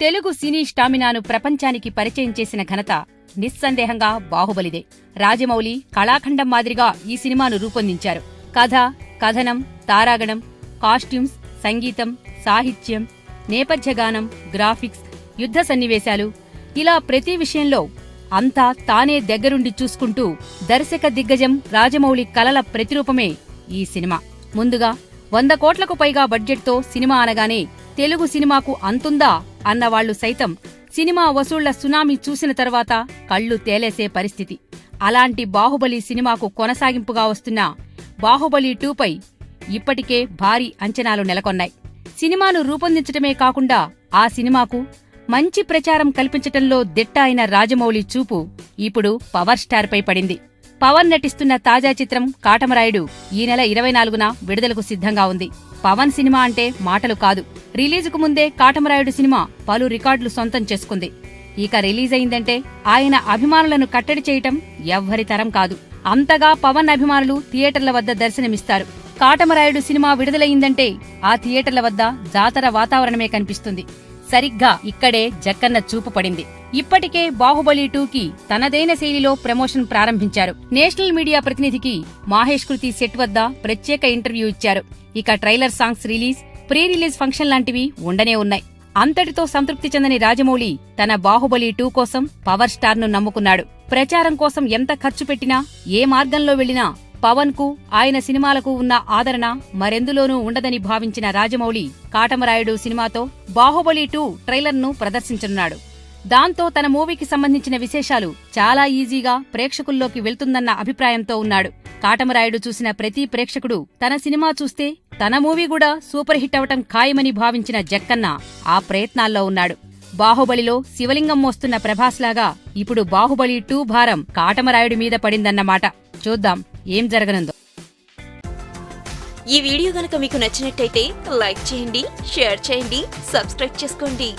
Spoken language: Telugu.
తెలుగు సినీ స్టామినాను ప్రపంచానికి పరిచయం చేసిన ఘనత నిస్సందేహంగా బాహుబలిదే. రాజమౌళి కళాఖండం మాదిరిగా ఈ సినిమాను రూపొందించారు. కథ, కథనం, తారాగణం, కాస్ట్యూమ్స్, సంగీతం, సాహిత్యం, నేపథ్యగానం, గ్రాఫిక్స్, యుద్ధ సన్నివేశాలు ఇలా ప్రతి విషయంలో అంతా తానే దగ్గరుండి చూసుకుంటూ దర్శక దిగ్గజం రాజమౌళి కలల ప్రతిరూపమే ఈ సినిమా. ముందుగా 100 కోట్లకు పైగా బడ్జెట్తో సినిమా అనగానే తెలుగు సినిమాకు అంతుందా అన్నవాళ్లు సైతం సినిమా వసూళ్ల సునామీ చూసిన తర్వాత కళ్లు తేలేసే పరిస్థితి. అలాంటి బాహుబలి సినిమాకు కొనసాగింపుగా వస్తున్న బాహుబలి 2పై ఇప్పటికే భారీ అంచనాలు నెలకొన్నాయి. సినిమాను రూపొందించటమే కాకుండా ఆ సినిమాకు మంచి ప్రచారం కల్పించటంలో దిట్ట అయిన రాజమౌళి చూపు ఇప్పుడు పవర్ స్టార్ పై పడింది. పవన్ నటిస్తున్న తాజా చిత్రం కాటమరాయుడు ఈ నెల 24న విడుదలకు సిద్ధంగా ఉంది. పవన్ సినిమా అంటే మాటలు కాదు. రిలీజుకు ముందే కాటమరాయుడు సినిమా పలు రికార్డులు సొంతం చేసుకుంది. ఇక రిలీజ్ అయిందంటే ఆయన అభిమానులను కట్టడి చేయటం ఎవ్వరి తరం కాదు. అంతగా పవన్ అభిమానులు థియేటర్ల వద్ద దర్శనమిస్తారు. కాటమరాయుడు సినిమా విడుదలయిందంటే ఆ థియేటర్ల వద్ద జాతర వాతావరణమే కనిపిస్తుంది. సరిగ్గా ఇక్కడే జక్కన్న చూపు పడింది. ఇప్పటికే బాహుబలి 2కి తనదైన శైలిలో ప్రమోషన్ ప్రారంభించారు. నేషనల్ మీడియా ప్రతినిధికి మాహేష్ కృతి సెట్ వద్ద ప్రత్యేక ఇంటర్వ్యూ ఇచ్చారు. ఇక trailer songs release, pre release function లాంటివి ఉండనే ఉన్నాయి. అంతటితో సంతృప్తి చెందని రాజమౌళి తన బాహుబలి 2 కోసం పవర్ స్టార్ ను నమ్ముకున్నాడు. ప్రచారం కోసం ఎంత ఖర్చు పెట్టినా, ఏ మార్గంలో వెళ్లినా పవన్ కు, ఆయన సినిమాలకు ఉన్న ఆదరణ మరెందులోనూ ఉండదని భావించిన రాజమౌళి కాటమరాయుడు సినిమాతో బాహుబలి 2 ట్రైలర్ను ప్రదర్శించనున్నాడు. దాంతో తన మూవీకి సంబంధించిన విశేషాలు చాలా ఈజీగా ప్రేక్షకుల్లోకి వెళ్తుందన్న అభిప్రాయంతో ఉన్నాడు. కాటమరాయుడు చూసిన ప్రతి ప్రేక్షకుడు తన సినిమా చూస్తే తన మూవీ కూడా సూపర్ హిట్ అవటం ఖాయమని భావించిన జక్కన్న ఆ ప్రయత్నాల్లో ఉన్నాడు. బాహుబలిలో శివలింగం మోస్తున్న ప్రభాస్లాగా ఇప్పుడు బాహుబలి 2 భారం కాటమరాయుడి మీద పడిందన్నమాట. చూద్దాం ఏం జరగనుందో. ఈ వీడియో గనక మీకు నచ్చినట్టయితే లైక్ చేయండి, షేర్ చేయండి, సబ్స్క్రైబ్ చేసుకోండి.